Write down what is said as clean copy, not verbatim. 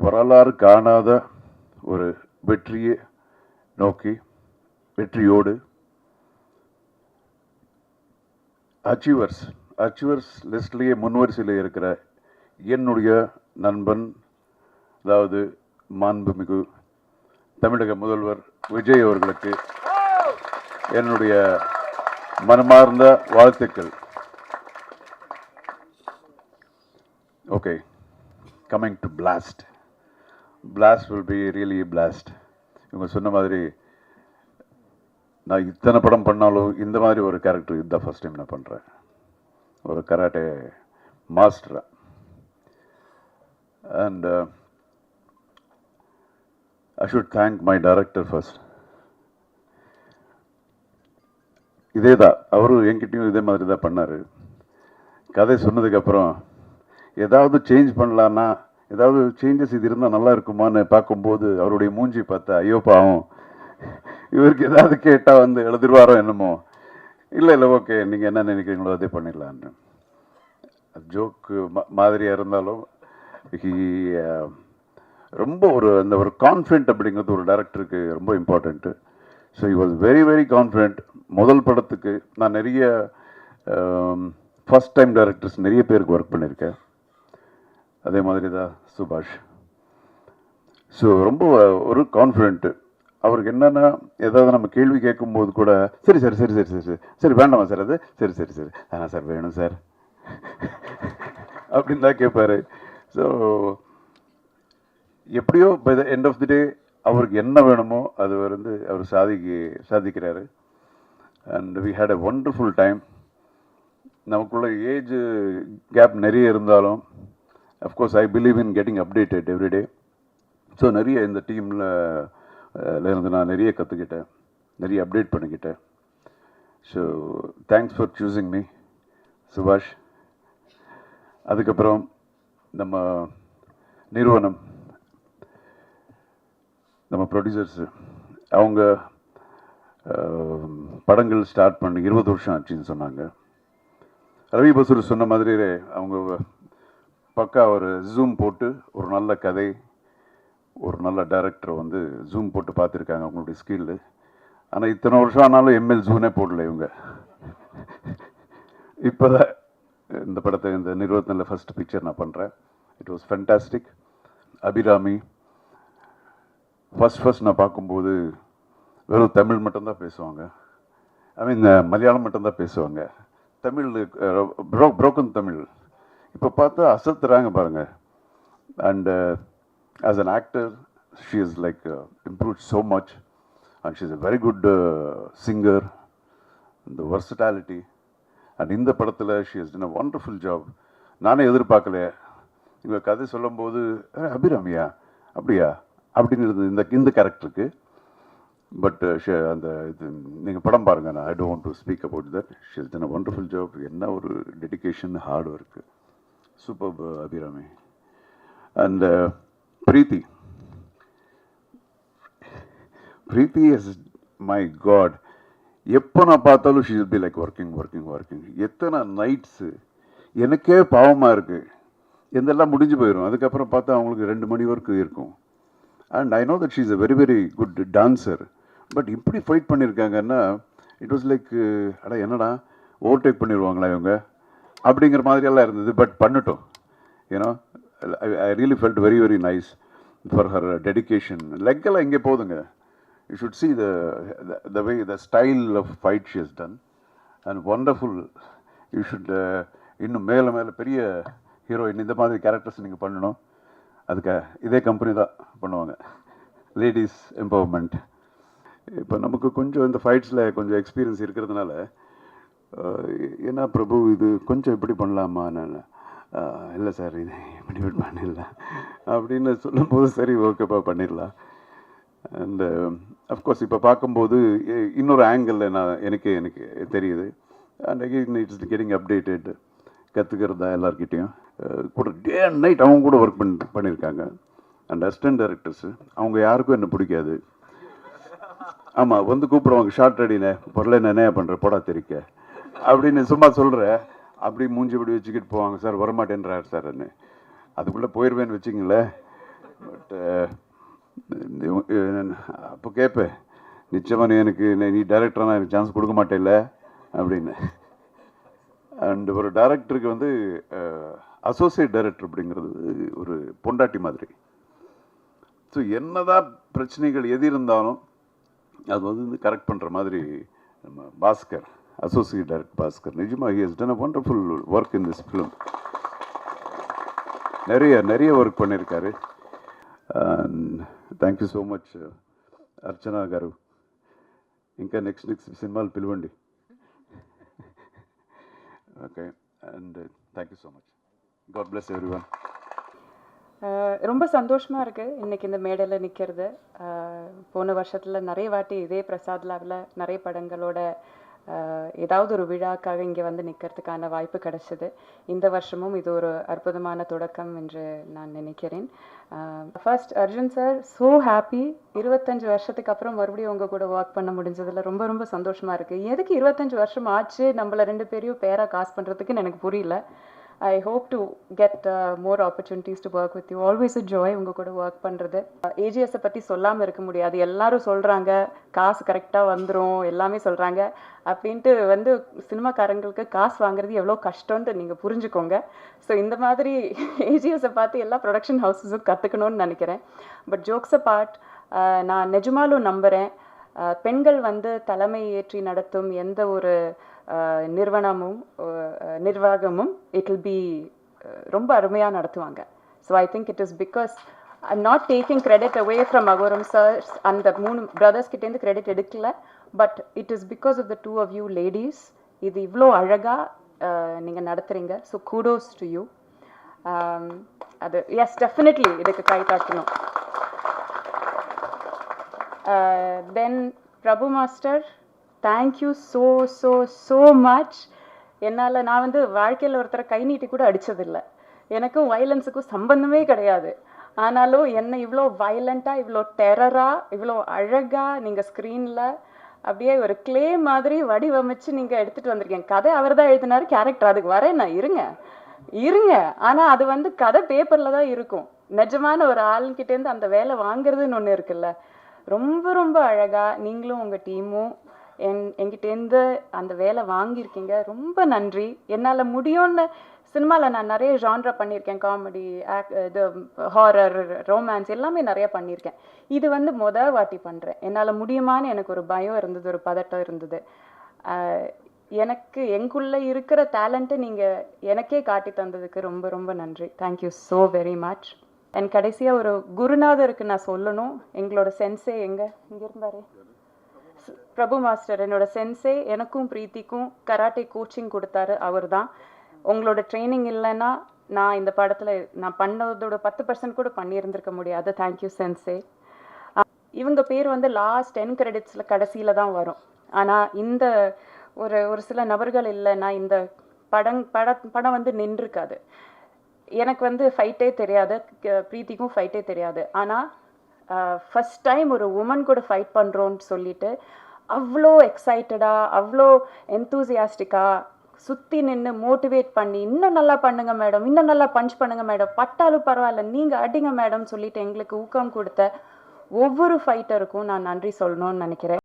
வரலாறு காணாத ஒரு வெற்றியை நோக்கி வெற்றியோடு அச்சீவர்ஸ் லிஸ்ட்லேயே முன்வரிசையில் இருக்கிற என்னுடைய நண்பன், அதாவது மாண்புமிகு தமிழக முதல்வர் விஜய் அவர்களுக்கு என்னுடைய மனமார்ந்த வாழ்த்துக்கள். Okay, coming to blast will be really blast. இவங்க சொன்ன மாதிரி நான் இத்தனை படம் பண்ணாலும் இந்த மாதிரி ஒரு கேரக்டர் இதுதான் ஃபர்ஸ்ட் டைம் நான் பண்ணுறேன். ஒரு கராட்டே மாஸ்டரா. And I should thank my director first. இதே தான் அவரும் என்கிட்டையும் இதே மாதிரி தான் பண்ணார். கதை சொன்னதுக்கப்புறம் ஏதாவது சேஞ்ச் பண்ணலான்னா, ஏதாவது சேஞ்சஸ் இது இருந்தால் நல்லா இருக்குமான்னு பார்க்கும்போது அவருடைய மூஞ்சி பார்த்தா ஐயோ பாவம், இவருக்கு ஏதாவது கேட்டால் வந்து எழுதிடுவாரோ என்னமோ. இல்லை ஓகே, நீங்கள் என்ன நினைக்கிறீங்களோ அதே பண்ணிடலான்னு. ஜோக்கு மாதிரியாக இருந்தாலும் ரொம்ப அந்த ஒரு கான்ஃபிடென்ட் அப்படிங்கிறது ஒரு டைரக்டருக்கு ரொம்ப important. So he was very very confident. முதல் படத்துக்கு நான் நிறைய ஃபஸ்ட் டைம் டைரக்டர்ஸ் நிறைய பேருக்கு ஒர்க் பண்ணியிருக்கேன். அதே மாதிரி தான் சுபாஷ். ஸோ ரொம்ப ஒரு கான்ஃபிடென்ட்டு. அவருக்கு என்னென்னா, ஏதாவது நம்ம கேள்வி கேட்கும்போது கூட சரி சரி சரி சரி சரி சரி சரி வேண்டாமா சார், அது சரி சரி சரி ஆனால் சார் வேணும் சார் அப்படின்னு தான் கேட்பார். ஸோ எப்படியோ by the end of the day அவருக்கு என்ன வேணுமோ அது வந்து அவர் சாதிக்கிறாரு. And we had a wonderful time. நமக்குள்ள ஏஜ் கேப் நிறைய இருந்தாலும் of course I believe in getting updated every day. So நிறைய இந்த டீமில் இருந்து நான் நிறைய கற்றுக்கிட்டேன், நிறைய அப்டேட் பண்ணிக்கிட்டேன். So thanks for choosing me சுபாஷ். அதுக்கப்புறம் நம்ம நிறுவனம், நம்ம ப்ரொடியூசர்ஸு, அவங்க படங்கள் ஸ்டார்ட் பண்ணி 20 வருஷம் ஆச்சுன்னு சொன்னாங்க. ரவி பசூர் சொன்ன மாதிரி அவங்க பக்கா ஒரு ஜூம் போட்டு ஒரு நல்ல கதை, ஒரு நல்ல டைரக்டரை வந்து ஜூம் போட்டு பார்த்துருக்காங்க அவங்களுடைய ஸ்கில்லு. ஆனால் இத்தனை வருஷம் ஆனாலும் எம்எல் ஜூனே போடல இவங்க. இப்போ தான் இந்த படத்தை, இந்த நிறுவனத்தில் ஃபஸ்ட் பிக்சர் நான் பண்ணுறேன். It was fantastic. Abirami first நான் பார்க்கும்போது வெறும் தமிழ் மட்டும்தான் பேசுவாங்க. ஐ மீன் மலையாளம் மட்டும்தான் பேசுவாங்க. தமிழ் புரோக்கன் தமிழ். இப்போ பார்த்தா அசத்துறாங்க பாருங்கள். And as an actor, she is like improved so much, and she is a very good singer. The versatility, and in the படத்தில் she has done a wonderful job. நானே எதிர்பார்க்கல. இவங்க கதை சொல்லும்போது அபிராமியா அப்படியா அப்படின்னு இருந்தது இந்த கேரக்டருக்கு. பட் அந்த இது நீங்கள் படம் பாருங்க. I don't want to speak about that. She has done a wonderful job. என்ன ஒரு dedication, hard work. Super Abirami. And Preethi is my god. எப்போ நான் பார்த்தாலும் she will be like working. எத்தனை நைட்ஸு எனக்கே பாவமாக இருக்குது. எந்தெல்லாம் முடிஞ்சு போயிடும். அதுக்கப்புறம் பார்த்தா அவங்களுக்கு 2 மணி வரைக்கும் இருக்கும். And I know that she is a very very good dancer. But இப்படி ஃபைட் பண்ணியிருக்காங்கன்னா இட் வாஸ் லைக் என்னடா ஓவர்டேக் பண்ணிடுவாங்களா இவங்க அப்படிங்கிற மாதிரியெல்லாம் இருந்தது. பட் பண்ணட்டும். ஏன்னா I really felt very very nice for her dedication. Leggala inge podunga. You should see the way, the style of fight she has done, and wonderful. You should இன்னும் மேல பெரிய ஹீரோயின் இந்த மாதிரி கேரக்டர்ஸ் நீங்கள் பண்ணணும். அதுக்கு இதே கம்பெனி தான் பண்ணுவாங்க. Ladies empowerment. இப்போ நமக்கு கொஞ்சம் இந்த ஃபைட்ஸில் கொஞ்சம் எக்ஸ்பீரியன்ஸ் இருக்கிறதுனால என்ன பிரபு இது கொஞ்சம் இப்படி பண்ணலாமா, நான் இல்லை சார் இது இப்படி பண்ணிடலாம் அப்படின்னு சொல்லும்போது சரி ஓகேப்பா பண்ணிடலாம். அண்ட் அஃப்கோர்ஸ் இப்போ பார்க்கும்போது இன்னொரு ஆங்கிளில் எனக்கு தெரியுது. And again it's getting updated. கற்றுக்கிறதா எல்லாருக்கிட்டையும் கூட டே அண்ட் நைட் அவங்க கூட ஒர்க் பண்ணியிருக்காங்க. அண்ட் அசிஸ்டன்ட் டைரக்டர்ஸு அவங்க யாருக்கும் என்ன பிடிக்காது. ஆமாம், வந்து கூப்பிடுவாங்க ஷார்ட் ரெடினே பொருளை என்ன பண்ணுற போடா தெரிக்க அப்படின்னு சும்மா சொல்கிறேன். அப்படி மூஞ்சி இப்படி வச்சுக்கிட்டு போவாங்க. சார் வரமாட்டேன்றார் சார்ன்னு. அதுக்குள்ளே போயிடுவேன்னு வச்சிங்களேன். பட் அப்போ கேட்பேன், நிச்சயமாக நீ டைரக்டராக எனக்கு சான்ஸ் கொடுக்க மாட்டேல்ல அப்படின்னு. அண்ட் ஒரு டைரக்டருக்கு வந்து அசோசியேட் டைரக்டர் அப்படிங்கிறது ஒரு பொண்டாட்டி மாதிரி. ஸோ என்னதான் பிரச்சனைகள் எது இருந்தாலும் அது வந்து கரெக்ட் பண்ணுற மாதிரி நம்ம பாஸ்கர், அசோசியேட் டைரக்டர் பாஸ்கர், நிஜமாக he has done a wonderful work in this film. நிறைய ஒர்க் பண்ணியிருக்காரு. థ్యాంక్ యూ సో మచ్ అర్చన గారు. ఇంకా నెక్స్ట్ సినిమాలు పిలవండి. Okay, and thank you so much. God bless everyone. ரொம்ப சந்தோஷமாக இருக்குது இன்றைக்கி இந்த மேடையில் நிற்கிறது. போன வருஷத்தில் நிறைய வாட்டி இதே பிரசாத் லாவில் நிறைய படங்களோட ஏதாவது ஒரு விழாக்காக இங்கே வந்து நிற்கிறதுக்கான வாய்ப்பு கிடைச்சிது. இந்த வருஷமும் இது ஒரு அற்புதமான தொடக்கம் என்று நான் நினைக்கிறேன். First Arjun sir, so happy. 25 வருஷத்துக்கு அப்புறம் மறுபடியும் உங்கள் கூட ஒர்க் பண்ண முடிஞ்சதில் ரொம்ப ரொம்ப சந்தோஷமாக இருக்குது. எதுக்கு 25 வருஷம் ஆச்சு நம்மளை 2 பேரையும் பேராக காசு பண்ணுறதுக்குன்னு எனக்கு புரியல. I hope to get more opportunities to work with you. Always a joy உங்கள் கூட ஒர்க் பண்ணுறது. ஏஜிஎஸை பற்றி சொல்லாமல் இருக்க முடியாது. எல்லாரும் சொல்கிறாங்க காசு கரெக்டாக வந்துடும், எல்லாமே சொல்கிறாங்க. அப்படின்ட்டு வந்து சினிமாக்காரங்களுக்கு காசு வாங்குறது எவ்வளோ கஷ்டம்ன்ட்டு நீங்கள் புரிஞ்சுக்கோங்க. ஸோ இந்த மாதிரி ஏஜிஎஸை பார்த்து எல்லா ப்ரொடக்ஷன் ஹவுஸஸும் கற்றுக்கணும்னு நினைக்கிறேன். பட் ஜோக்ஸ் பார்ட், நான் நிஜமாலும் நம்புகிறேன், பெண்கள் வந்து தலைமை ஏற்றி நடத்தும் எந்த ஒரு நிர்வாகமும் இட் வில் பி ரொம்ப அருமையாக நடத்துவாங்க. So I think it is because I'm not taking credit away from Agoram sirs. அந்த 3 பிரதர்ஸ் கிட்டேருந்து கிரெடிட் எடுக்கல. But it is because of the 2 of you ladies. இது இவ்வளோ அழகாக நீங்கள் நடத்துகிறீங்க. So kudos to you. அது எஸ், டெஃபினெட்லி இதுக்கு கை காட்டணும். Then Prabhu master, thank you so much. நான் வந்து வாழ்க்கையில் ஒருத்தரை கை நீட்டி கூட அடித்ததில்லை. எனக்கும் வயலன்ஸுக்கும் சம்பந்தமே கிடையாது. ஆனாலும் என்னை இவ்வளோ வயலண்ட்டாக, இவ்வளோ டெரராக, இவ்வளோ அழகாக நீங்கள் ஸ்க்ரீனில் அப்படியே ஒரு கிளே மாதிரி வடிவமைச்சு நீங்கள் எடுத்துகிட்டு வந்திருக்கீங்க. கதை அவர் தான் எழுதினார், கேரக்டர் அதுக்கு வரேன் நான். இருங்க. ஆனால் அது வந்து கதை பேப்பரில் தான் இருக்கும். நிஜமான ஒரு ஆளுங்கிட்டேருந்து அந்த வேலை வாங்குறதுன்னு ஒன்று இருக்குல்ல. ரொம்ப ரொம்ப அழகாக நீங்களும் உங்கள் டீமும் என்கிட்டேருந்து அந்த வேலை வாங்கியிருக்கீங்க. ரொம்ப நன்றி. என்னால் முடியும்னு சினிமாவில் நான் நிறைய ஜான்ரா பண்ணியிருக்கேன். காமெடி, இது ஹாரர், ரொமான்ஸ் எல்லாமே நிறைய பண்ணியிருக்கேன். இது வந்து வாட்டி பண்ணுறேன். என்னால் முடியுமான்னு எனக்கு ஒரு பயம் இருந்தது, ஒரு பதட்டம் இருந்தது. எனக்கு எங்குள்ளே இருக்கிற டேலண்ட்டை நீங்கள் எனக்கே காட்டி தந்ததுக்கு ரொம்ப ரொம்ப நன்றி. Thank you so very much. என் கடைசியாக ஒரு குருநாதருக்கு நான் சொல்லணும். எங்களோட சென்சே இங்கே இருந்தாரு, பிரபு மாஸ்டர், என்னோட சென்சே. எனக்கும் பிரீத்திக்கும் கராட்டே கோச்சிங் கொடுத்தாரு அவர் தான். உங்களோட ட்ரைனிங் இல்லைன்னா நான் இந்த படத்தில் நான் பண்ணதோட 10% கூட பண்ணியிருந்திருக்க முடியாது. Thank you sensei. இவங்க பேர் வந்து லாஸ்ட் 10 கிரெடிட்ஸில் கடைசியில் தான் வரும். ஆனால் இந்த ஒரு சில நபர்கள் இல்லைன்னா இந்த படம் வந்து நின்றுருக்காது. எனக்கு வந்து ஃபைட்டே தெரியாது, பிரீத்திக்கும் ஃபைட்டே தெரியாது. ஆனால் ஃபஸ்ட் டைம் ஒரு உமன் கூட ஃபைட் பண்ணுறோன்னு சொல்லிட்டு அவ்வளோ எக்ஸைட்டடாக, அவ்வளோ என்தூசியாஸ்டிக்காக சுற்றி நின்று மோட்டிவேட் பண்ணி, இன்னும் நல்லா பண்ணுங்க மேடம், இன்னும் நல்லா பஞ்ச் பண்ணுங்க மேடம், பட்டாலும் பரவாயில்ல நீங்கள் அடிங்க மேடம் சொல்லிட்டு எங்களுக்கு ஊக்கம் கொடுத்த ஒவ்வொரு ஃபைட்டருக்கும் நான் நன்றி சொல்லணும்னு நினைக்கிறேன்.